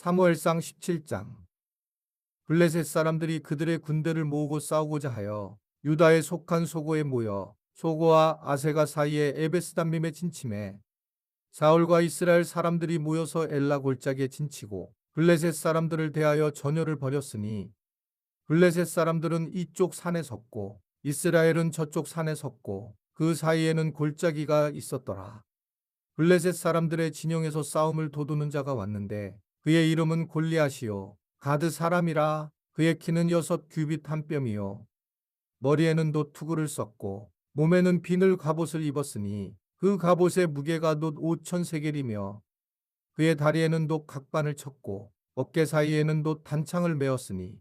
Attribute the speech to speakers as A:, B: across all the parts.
A: 사무엘상 17장. 블레셋 사람들이 그들의 군대를 모으고 싸우고자 하여 유다에 속한 소고에 모여 소고와 아세가 사이에 에베스담림에 진침해 사울과 이스라엘 사람들이 모여서 엘라 골짜기에 진치고 블레셋 사람들을 대하여 전열을 벌였으니 블레셋 사람들은 이쪽 산에 섰고 이스라엘은 저쪽 산에 섰고 그 사이에는 골짜기가 있었더라. 블레셋 사람들의 진영에서 싸움을 도두는 자가 왔는데 그의 이름은 골리앗이요 가드 사람이라. 그의 키는 6규빗 한 뼘이요 머리에는 돛 투구를 썼고 몸에는 비늘 갑옷을 입었으니 그 갑옷의 무게가 돛 5,000세겔이며 그의 다리에는 돛 각반을 쳤고 어깨 사이에는 돛 단창을 메었으니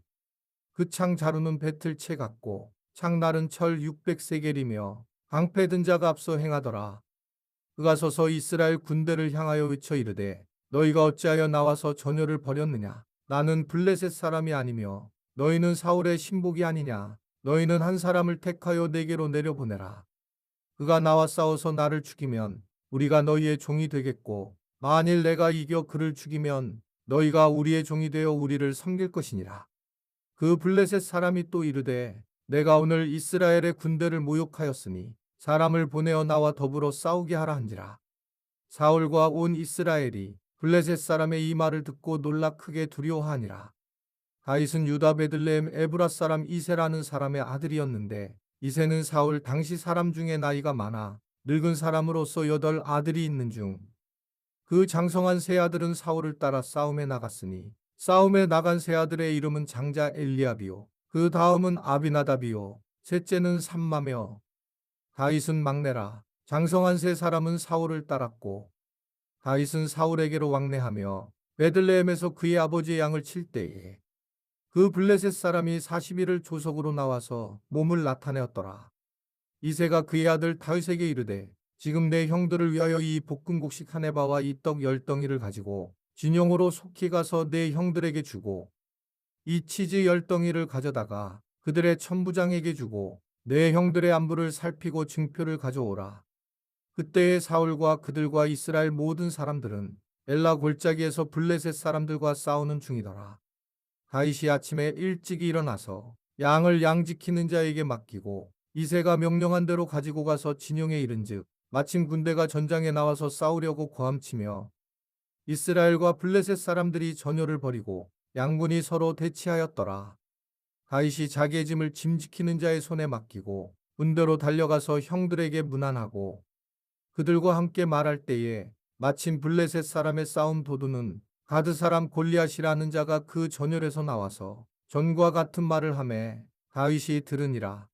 A: 그 창 자루는 배틀채 같고 창날은 철 600세겔이며 방패 든 자가 앞서 행하더라. 그가 서서 이스라엘 군대를 향하여 외쳐 이르되 너희가 어찌하여 나와서 전열을 벌였느냐. 나는 블레셋 사람이 아니며 너희는 사울의 신복이 아니냐. 너희는 한 사람을 택하여 내게로 내려보내라. 그가 나와 싸워서 나를 죽이면 우리가 너희의 종이 되겠고 만일 내가 이겨 그를 죽이면 너희가 우리의 종이 되어 우리를 섬길 것이니라. 그 블레셋 사람이 또 이르되 내가 오늘 이스라엘의 군대를 모욕하였으니 사람을 보내어 나와 더불어 싸우게 하라 한지라. 사울과 온 이스라엘이 블레셋 사람의 이 말을 듣고 놀라 크게 두려워하니라. 다윗은 유다 베들레헴 에브라 사람 이세라는 사람의 아들이었는데 이세는 사울 당시 사람 중에 나이가 많아 늙은 사람으로서 8 아들이 있는 중 그 장성한 세 아들은 사울을 따라 싸움에 나갔으니 싸움에 나간 세 아들의 이름은 장자 엘리압이요 그 다음은 아비나답이요 셋째는 삼마며 다윗은 막내라. 장성한 세 사람은 사울을 따랐고 다윗은 사울에게로 왕래하며 베들레헴에서 그의 아버지의 양을 칠 때에 그 블레셋 사람이 40일을 조석으로 나와서 몸을 나타내었더라. 이새가 그의 아들 다윗에게 이르되 지금 내 형들을 위하여 이 볶음곡식 한 에바와 이 떡 10덩이를 가지고 진영으로 속히 가서 내 형들에게 주고 이 치즈 10덩이를 가져다가 그들의 천부장에게 주고 내 형들의 안부를 살피고 증표를 가져오라. 그때에 사울과 그들과 이스라엘 모든 사람들은 엘라 골짜기에서 블레셋 사람들과 싸우는 중이더라. 다윗이 아침에 일찍 일어나서 양을 양지키는 자에게 맡기고 이새가 명령한 대로 가지고 가서 진영에 이른즉 마침 군대가 전장에 나와서 싸우려고 고함치며 이스라엘과 블레셋 사람들이 전열을 벌이고 양군이 서로 대치하였더라. 다윗이 자기의 짐을 짐지키는 자의 손에 맡기고 군대로 달려가서 형들에게 문안하고 그들과 함께 말할 때에 마침 블레셋 사람의 싸움 도두는 가드 사람 골리앗이라는 자가 그 전열에서 나와서 전과 같은 말을 하매 다윗이 들으니라.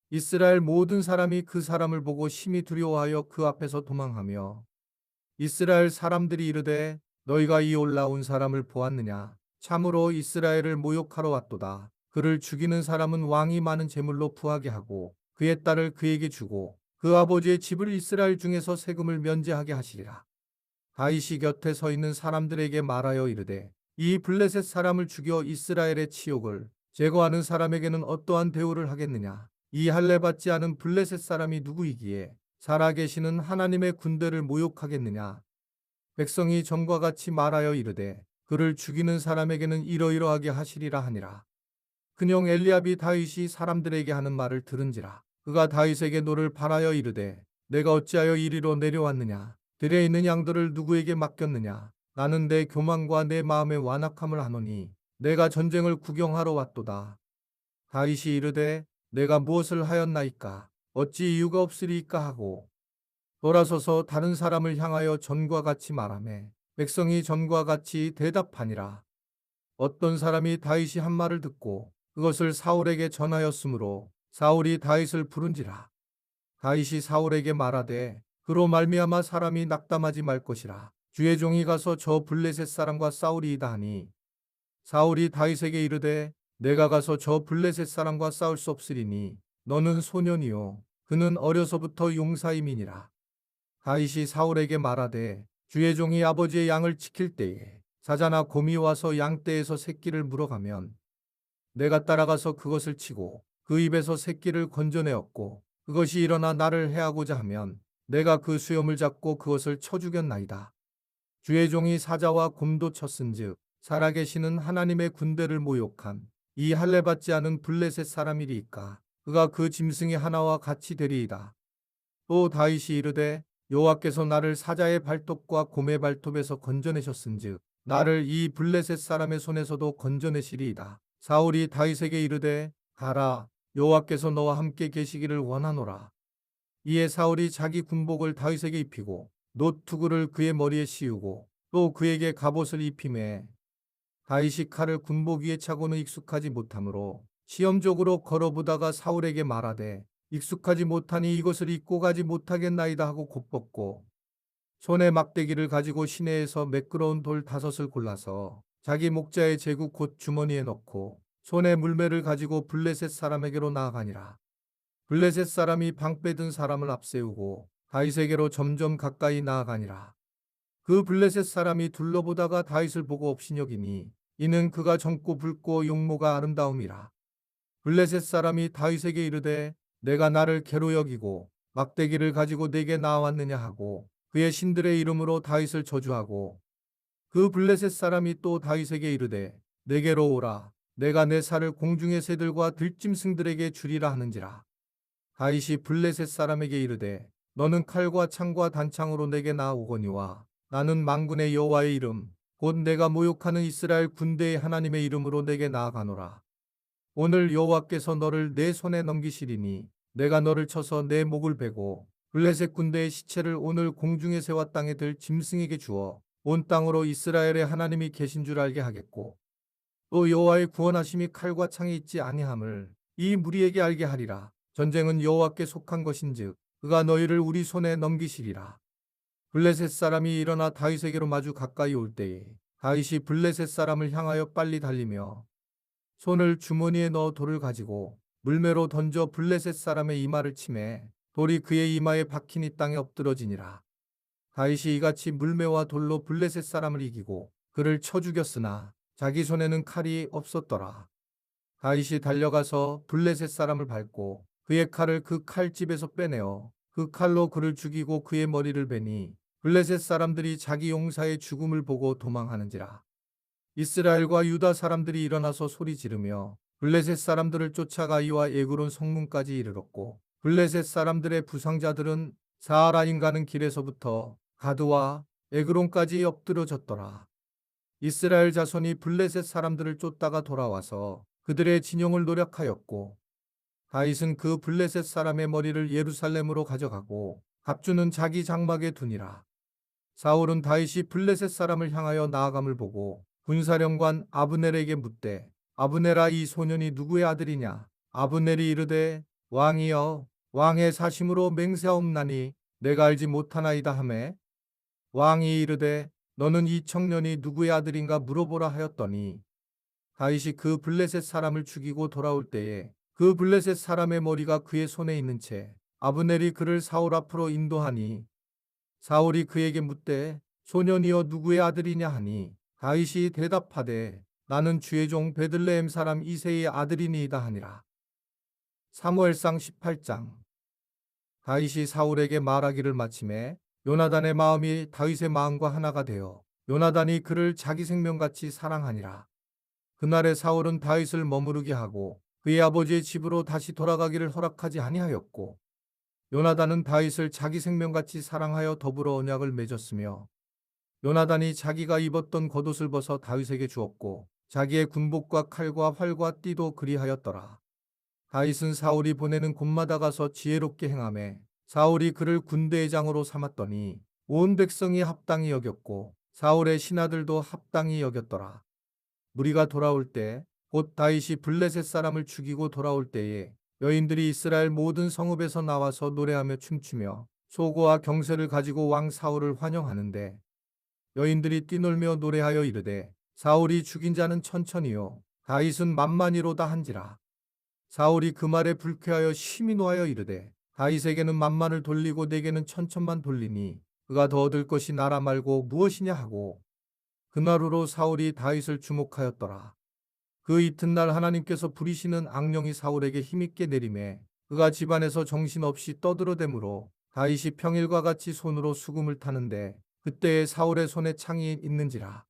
A: 이스라엘 모든 사람이 그 사람을 보고 심히 두려워하여 그 앞에서 도망하며 이스라엘 사람들이 이르되 너희가 이 올라온 사람을 보았느냐. 참으로 이스라엘을 모욕하러 왔도다. 그를 죽이는 사람은 왕이 많은 제물로 부하게 하고 그의 딸을 그에게 주고 그 아버지의 집을 이스라엘 중에서 세금을 면제하게 하시리라. 다윗이 곁에 서 있는 사람들에게 말하여 이르되 이 블레셋 사람을 죽여 이스라엘의 치욕을 제거하는 사람에게는 어떠한 대우를 하겠느냐. 이 할례 받지 않은 블레셋 사람이 누구이기에 살아계시는 하나님의 군대를 모욕하겠느냐. 백성이 전과 같이 말하여 이르되 그를 죽이는 사람에게는 이러이러하게 하시리라 하니라. 근영 엘리압이 다윗이 사람들에게 하는 말을 들은지라. 그가 다윗에게 노를 바라여 이르되 내가 어찌하여 이리로 내려왔느냐. 들에 있는 양들을 누구에게 맡겼느냐. 나는 내 교만과 내 마음의 완악함을 하노니 내가 전쟁을 구경하러 왔도다. 다윗이 이르되 내가 무엇을 하였나이까. 어찌 이유가 없으리이까 하고 돌아서서 다른 사람을 향하여 전과 같이 말하매 백성이 전과 같이 대답하니라. 어떤 사람이 다윗이 한 말을 듣고 그것을 사울에게 전하였으므로 사울이 다윗을 부른지라. 다윗이 사울에게 말하되 그로 말미암아 사람이 낙담하지 말 것이라. 주의 종이 가서 저 블레셋 사람과 싸우리이다 하니 사울이 다윗에게 이르되 내가 가서 저 블레셋 사람과 싸울 수 없으리니 너는 소년이요 그는 어려서부터 용사임이니라. 다윗이 사울에게 말하되 주의 종이 아버지의 양을 지킬 때에 사자나 곰이 와서 양떼에서 새끼를 물어가면 내가 따라가서 그것을 치고 그 입에서 새끼를 건져내었고 그것이 일어나 나를 해하고자 하면 내가 그 수염을 잡고 그것을 쳐 죽였나이다. 주의 종이 사자와 곰도 쳤은즉 살아계시는 하나님의 군대를 모욕한 이 할례받지 않은 블레셋 사람이리이까. 그가 그 짐승이 하나와 같이 되리이다. 또 다윗이 이르되 여호와께서 나를 사자의 발톱과 곰의 발톱에서 건져내셨은즉 나를 이 블레셋 사람의 손에서도 건져내시리이다. 사울이 다윗에게 이르되 가라, 여호와께서 너와 함께 계시기를 원하노라. 이에 사울이 자기 군복을 다윗에게 입히고 노투구를 그의 머리에 씌우고 또 그에게 갑옷을 입히매 다윗이 칼을 군복 위에 차고는 익숙하지 못하므로 시험적으로 걸어보다가 사울에게 말하되 익숙하지 못하니 이것을 입고 가지 못하겠나이다 하고 곧 벗고 손에 막대기를 가지고 시내에서 매끄러운 돌 5을 골라서 자기 목자의 제구 곧 주머니에 넣고 손에 물매를 가지고 블레셋 사람에게로 나아가니라. 블레셋 사람이 방패 든 사람을 앞세우고 다윗에게로 점점 가까이 나아가니라. 그 블레셋 사람이 둘러보다가 다윗을 보고 업신여기니 이는 그가 젊고 붉고 용모가 아름다움이라. 블레셋 사람이 다윗에게 이르되 내가 나를 개로 여기고 막대기를 가지고 내게 나왔느냐 하고 그의 신들의 이름으로 다윗을 저주하고 그 블레셋 사람이 또 다윗에게 이르되 내게로 오라, 내가 내 살을 공중의 새들과 들짐승들에게 주리라 하는지라. 다윗이 블레셋 사람에게 이르되 너는 칼과 창과 단창으로 내게 나아오거니와 나는 만군의 여호와의 이름 곧 내가 모욕하는 이스라엘 군대의 하나님의 이름으로 내게 나아가노라. 오늘 여호와께서 너를 내 손에 넘기시리니 내가 너를 쳐서 내 목을 베고 블레셋 군대의 시체를 오늘 공중의 새와 땅에 들 짐승에게 주어 온 땅으로 이스라엘의 하나님이 계신 줄 알게 하겠고 또 여호와의 구원하심이 칼과 창에 있지 아니함을 이 무리에게 알게 하리라. 전쟁은 여호와께 속한 것인즉 그가 너희를 우리 손에 넘기시리라. 블레셋 사람이 일어나 다윗에게로 마주 가까이 올 때에 다윗이 블레셋 사람을 향하여 빨리 달리며 손을 주머니에 넣어 돌을 가지고 물매로 던져 블레셋 사람의 이마를 치매 돌이 그의 이마에 박히니 땅에 엎드러지니라. 다윗이 이같이 물매와 돌로 블레셋 사람을 이기고 그를 쳐 죽였으나 자기 손에는 칼이 없었더라. 다윗이 달려가서 블레셋 사람을 밟고 그의 칼을 그 칼집에서 빼내어 그 칼로 그를 죽이고 그의 머리를 베니 블레셋 사람들이 자기 용사의 죽음을 보고 도망하는지라. 이스라엘과 유다 사람들이 일어나서 소리 지르며 블레셋 사람들을 쫓아가 이와 에그론 성문까지 이르렀고 블레셋 사람들의 부상자들은 사하라임 가는 길에서부터 가드와 에그론까지 엎드러졌더라. 이스라엘 자손이 블레셋 사람들을 쫓다가 돌아와서 그들의 진영을 노략하였고 다윗은 그 블레셋 사람의 머리를 예루살렘으로 가져가고 갑주는 자기 장막에 두니라. 사울은 다윗이 블레셋 사람을 향하여 나아감을 보고 군사령관 아브넬에게 묻되 아브넬아, 이 소년이 누구의 아들이냐? 아브넬이 이르되 왕이여, 왕의 사심으로 맹세하옵나니 내가 알지 못하나이다 하매 왕이 이르되 너는 이 청년이 누구의 아들인가 물어보라 하였더니 다윗이 그 블레셋 사람을 죽이고 돌아올 때에 그 블레셋 사람의 머리가 그의 손에 있는 채 아브넬이 그를 사울 앞으로 인도하니 사울이 그에게 묻되 소년이여 누구의 아들이냐 하니 다윗이 대답하되 나는 주의 종 베들레헴 사람 이새의 아들이니이다 하니라. 사무엘상 18장. 다윗이 사울에게 말하기를 마침에 요나단의 마음이 다윗의 마음과 하나가 되어 요나단이 그를 자기 생명같이 사랑하니라. 그날에 사울은 다윗을 머무르게 하고 그의 아버지의 집으로 다시 돌아가기를 허락하지 아니하였고 요나단은 다윗을 자기 생명같이 사랑하여 더불어 언약을 맺었으며 요나단이 자기가 입었던 겉옷을 벗어 다윗에게 주었고 자기의 군복과 칼과 활과 띠도 그리하였더라. 다윗은 사울이 보내는 곳마다 가서 지혜롭게 행하매 사울이 그를 군대의 장으로 삼았더니 온 백성이 합당히 여겼고 사울의 신하들도 합당히 여겼더라. 무리가 돌아올 때 곧 다윗이 블레셋 사람을 죽이고 돌아올 때에 여인들이 이스라엘 모든 성읍에서 나와서 노래하며 춤추며 소고와 경세를 가지고 왕 사울을 환영하는데 여인들이 뛰놀며 노래하여 이르되 사울이 죽인 자는 천천히요 다윗은 만만히로다 한지라. 사울이 그 말에 불쾌하여 심히 노하여 이르되 다윗에게는 만만을 돌리고 내게는 천천만 돌리니 그가 더 얻을 것이 나라 말고 무엇이냐 하고 그날후로 사울이 다윗을 주목하였더라. 그 이튿날 하나님께서 부리시는 악령이 사울에게 힘있게 내림에 그가 집안에서 정신없이 떠들어대므로 다윗이 평일과 같이 손으로 수금을 타는데 그때에 사울의 손에 창이 있는지라.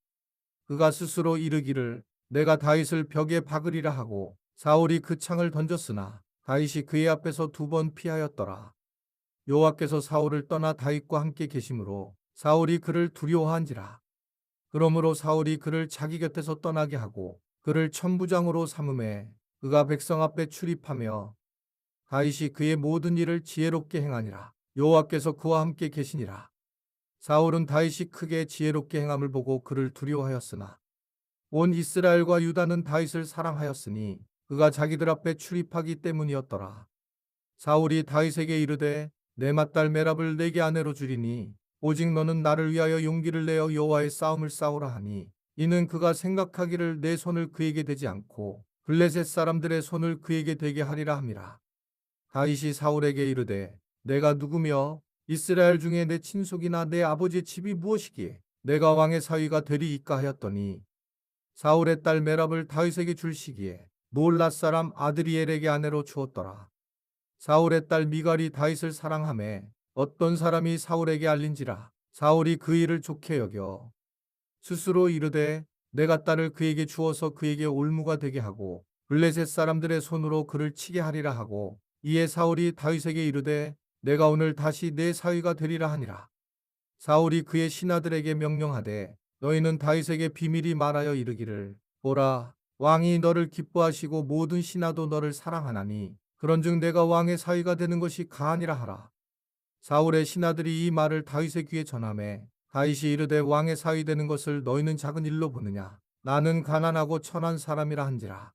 A: 그가 스스로 이르기를 내가 다윗을 벽에 박으리라 하고 사울이 그 창을 던졌으나 다윗이 그의 앞에서 2번 피하였더라. 여호와께서 사울을 떠나 다윗과 함께 계심으로 사울이 그를 두려워한지라. 그러므로 사울이 그를 자기 곁에서 떠나게 하고 그를 천부장으로 삼음에 그가 백성 앞에 출입하며 다윗이 그의 모든 일을 지혜롭게 행하니라. 여호와께서 그와 함께 계시니라. 사울은 다윗이 크게 지혜롭게 행함을 보고 그를 두려워하였으나 온 이스라엘과 유다는 다윗을 사랑하였으니 그가 자기들 앞에 출입하기 때문이었더라. 사울이 다윗에게 이르되 내 맏딸 메랍을 내게 아내로 주리니 오직 너는 나를 위하여 용기를 내어 여호와의 싸움을 싸우라 하니 이는 그가 생각하기를 내 손을 그에게 대지 않고 블레셋 사람들의 손을 그에게 대게 하리라 함이라. 다윗이 사울에게 이르되 내가 누구며 이스라엘 중에 내 친속이나 내 아버지의 집이 무엇이기에 내가 왕의 사위가 되리이까 하였더니 사울의 딸 메랍을 다윗에게 줄 시기에 몰랏 사람 아드리엘에게 아내로 주었더라. 사울의 딸 미갈이 다윗을 사랑하매 어떤 사람이 사울에게 알린지라 사울이 그 일을 좋게 여겨 스스로 이르되 내가 딸을 그에게 주어서 그에게 올무가 되게 하고 블레셋 사람들의 손으로 그를 치게 하리라 하고 이에 사울이 다윗에게 이르되 내가 오늘 다시 내 사위가 되리라 하니라. 사울이 그의 신하들에게 명령하되 너희는 다윗에게 비밀이 말하여 이르기를 보라 왕이 너를 기뻐하시고 모든 신하도 너를 사랑하나니 그런즉 내가 왕의 사위가 되는 것이 가하니라 하라. 사울의 신하들이 이 말을 다윗의 귀에 전하매 다윗이 이르되 왕의 사위 되는 것을 너희는 작은 일로 보느냐 나는 가난하고 천한 사람이라 한지라.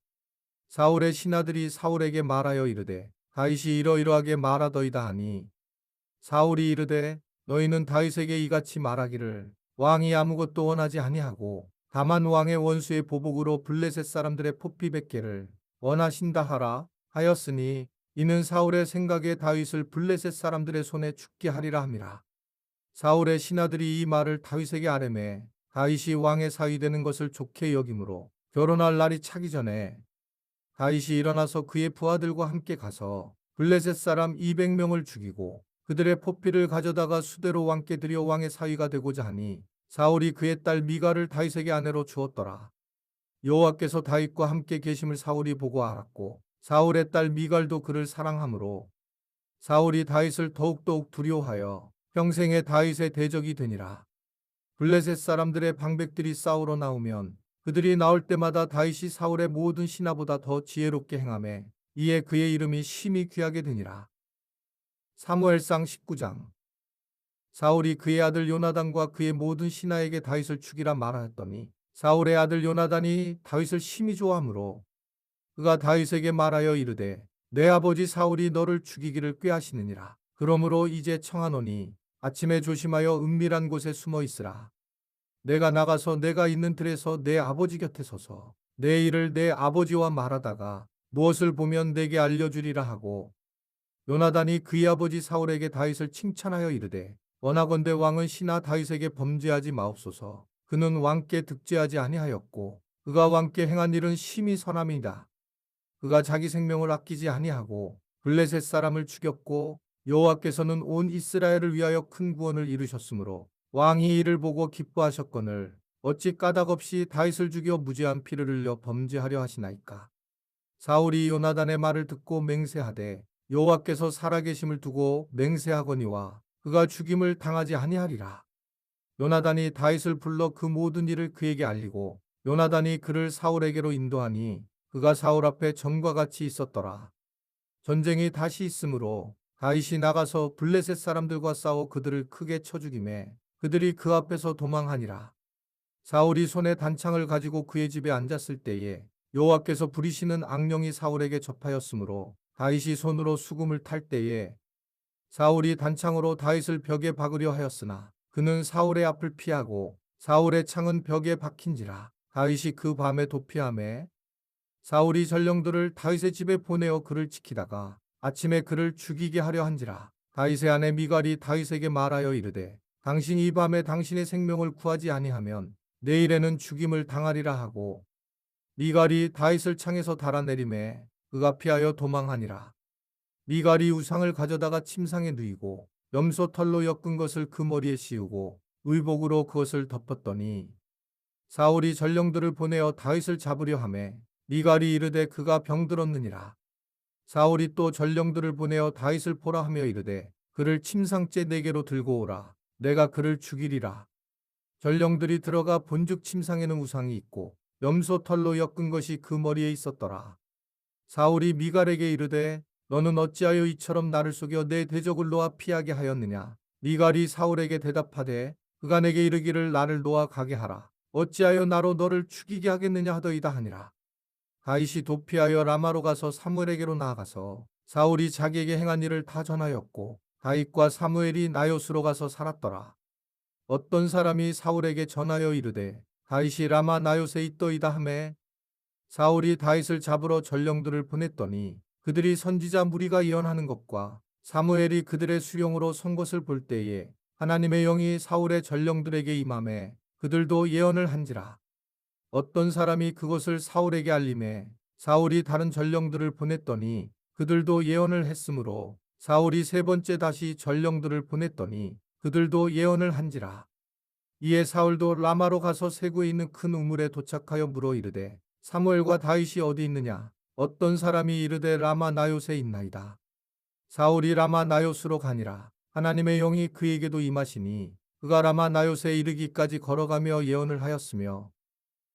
A: 사울의 신하들이 사울에게 말하여 이르되 다윗이 이러이러하게 말하더이다 하니 사울이 이르되 너희는 다윗에게 이같이 말하기를 왕이 아무것도 원하지 아니하고 다만 왕의 원수의 보복으로 블레셋 사람들의 포피 100개를 원하신다 하라 하였으니 이는 사울의 생각에 다윗을 블레셋 사람들의 손에 죽게 하리라 함이라. 사울의 신하들이 이 말을 다윗에게 아뢰매 다윗이 왕의 사위 되는 것을 좋게 여김으로 결혼할 날이 차기 전에 다윗이 일어나서 그의 부하들과 함께 가서 블레셋 사람 200명을 죽이고 그들의 포피를 가져다가 수대로 왕께 드려 왕의 사위가 되고자 하니 사울이 그의 딸 미갈을 다윗에게 아내로 주었더라. 여호와께서 다윗과 함께 계심을 사울이 보고 알았고 사울의 딸 미갈도 그를 사랑하므로 사울이 다윗을 더욱더욱 두려워하여 평생에 다윗의 대적이 되니라. 블레셋 사람들의 방백들이 싸우러 나오면 그들이 나올 때마다 다윗이 사울의 모든 신하보다 더 지혜롭게 행하매 이에 그의 이름이 심히 귀하게 되니라. 사무엘상 19장. 사울이 그의 아들 요나단과 그의 모든 신하에게 다윗을 죽이라 말하였더니 사울의 아들 요나단이 다윗을 심히 좋아하므로 그가 다윗에게 말하여 이르되 내 아버지 사울이 너를 죽이기를 꾀하시느니라. 그러므로 이제 청하노니 아침에 조심하여 은밀한 곳에 숨어 있으라. 내가 나가서 내가 있는 들에서 내 아버지 곁에 서서 내 일을 내 아버지와 말하다가 무엇을 보면 내게 알려주리라 하고 요나단이 그의 아버지 사울에게 다윗을 칭찬하여 이르되 원하건대 왕은 신하 다윗에게 범죄하지 마옵소서. 그는 왕께 득죄하지 아니하였고 그가 왕께 행한 일은 심히 선함이다. 그가 자기 생명을 아끼지 아니하고 블레셋 사람을 죽였고 여호와께서는 온 이스라엘을 위하여 큰 구원을 이루셨으므로 왕이 이를 보고 기뻐하셨거늘 어찌 까닭없이 다윗을 죽여 무죄한 피를 흘려 범죄하려 하시나이까. 사울이 요나단의 말을 듣고 맹세하되 여호와께서 살아계심을 두고 맹세하거니와 그가 죽임을 당하지 아니하리라. 요나단이 다윗을 불러 그 모든 일을 그에게 알리고 요나단이 그를 사울에게로 인도하니 그가 사울 앞에 전과 같이 있었더라. 전쟁이 다시 있으므로 다윗이 나가서 블레셋 사람들과 싸워 그들을 크게 쳐 죽이매 그들이 그 앞에서 도망하니라. 사울이 손에 단창을 가지고 그의 집에 앉았을 때에 여호와께서 부리시는 악령이 사울에게 접하였으므로 다윗이 손으로 수금을 탈 때에 사울이 단창으로 다윗을 벽에 박으려 하였으나 그는 사울의 앞을 피하고 사울의 창은 벽에 박힌지라. 다윗이 그 밤에 도피하매 사울이 전령들을 다윗의 집에 보내어 그를 지키다가 아침에 그를 죽이게 하려 한지라. 다윗의 아내 미갈이 다윗에게 말하여 이르되 당신이 이 밤에 당신의 생명을 구하지 아니하면 내일에는 죽임을 당하리라 하고 미갈이 다윗을 창에서 달아내리매 그가 피하여 도망하니라. 미갈이 우상을 가져다가 침상에 누이고 염소 털로 엮은 것을 그 머리에 씌우고 의복으로 그것을 덮었더니 사울이 전령들을 보내어 다윗을 잡으려 하매 미갈이 이르되 그가 병들었느니라. 사울이 또 전령들을 보내어 다윗을 보라 하며 이르되 그를 침상째 내게로 들고 오라. 내가 그를 죽이리라. 전령들이 들어가 본즉 침상에는 우상이 있고 염소 털로 엮은 것이 그 머리에 있었더라. 사울이 미갈에게 이르되 너는 어찌하여 이처럼 나를 속여 내 대적을 놓아 피하게 하였느냐. 미갈이 사울에게 대답하되 그가 내게 이르기를 나를 놓아 가게 하라. 어찌하여 나로 너를 죽이게 하겠느냐 하더이다 하니라. 다윗이 도피하여 라마로 가서 사무엘에게로 나아가서 사울이 자기에게 행한 일을 다 전하였고 다윗과 사무엘이 나요스로 가서 살았더라. 어떤 사람이 사울에게 전하여 이르되 다윗이 라마 나요스에 있더이다 하매 사울이 다윗을 잡으러 전령들을 보냈더니 그들이 선지자 무리가 예언하는 것과 사무엘이 그들의 수령으로 선 것을 볼 때에 하나님의 영이 사울의 전령들에게 임하매 그들도 예언을 한지라. 어떤 사람이 그것을 사울에게 알림해 사울이 다른 전령들을 보냈더니 그들도 예언을 했으므로 사울이 세 번째 다시 전령들을 보냈더니 그들도 예언을 한지라. 이에 사울도 라마로 가서 세구에 있는 큰 우물에 도착하여 물어 이르되 사무엘과 다윗이 어디 있느냐. 어떤 사람이 이르되 라마 나요스에 있나이다. 사울이 라마 나요스로 가니라. 하나님의 영이 그에게도 임하시니 그가 라마 나요스에 이르기까지 걸어가며 예언을 하였으며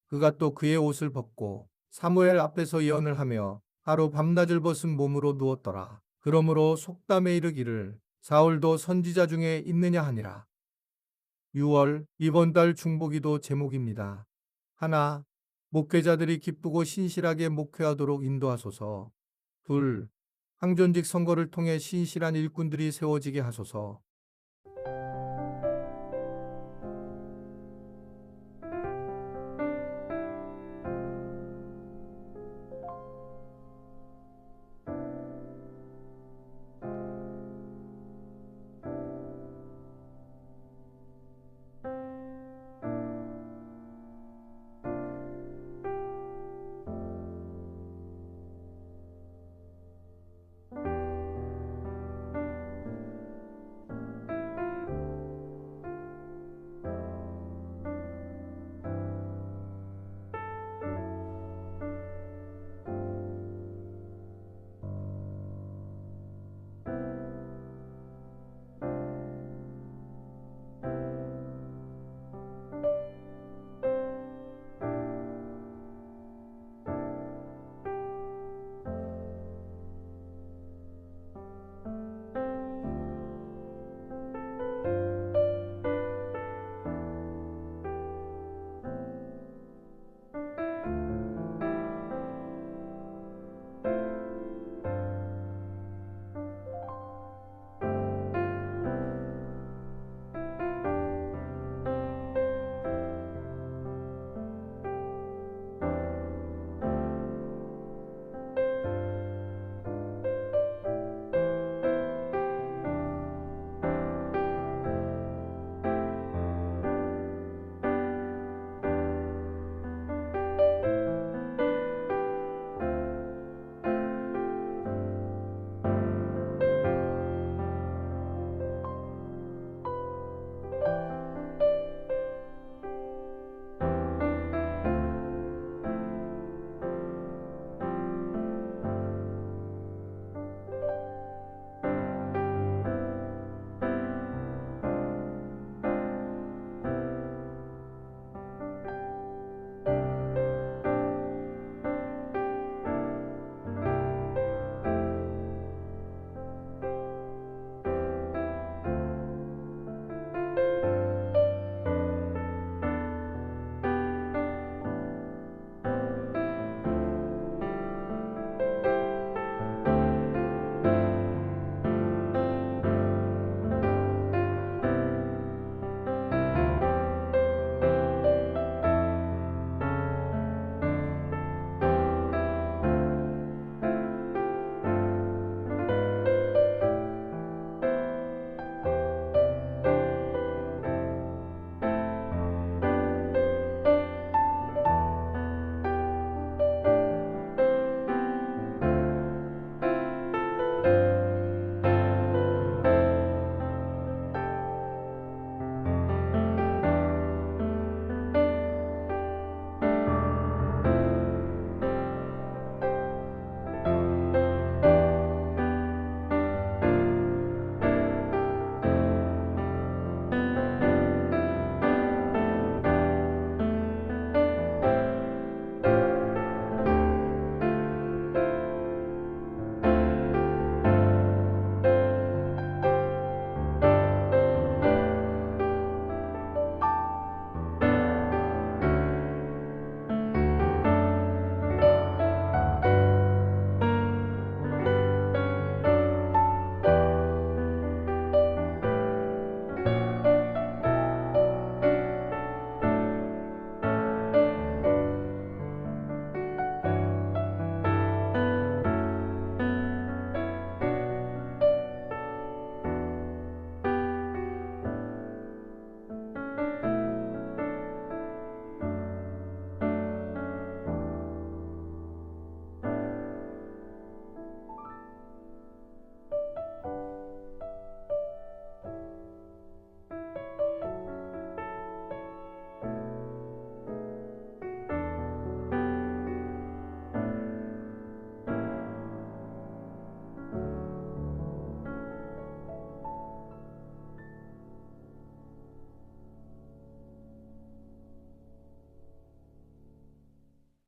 A: 그가 또 그의 옷을 벗고 사무엘 앞에서 예언을 하며 하루 밤낮을 벗은 몸으로 누웠더라. 그러므로 속담에 이르기를 사울도 선지자 중에 있느냐 하니라. 6월 이번 달 중보기도 제목입니다. 하나, 목회자들이 기쁘고 신실하게 목회하도록 인도하소서. 둘, 항존직 선거를 통해 신실한 일꾼들이 세워지게 하소서.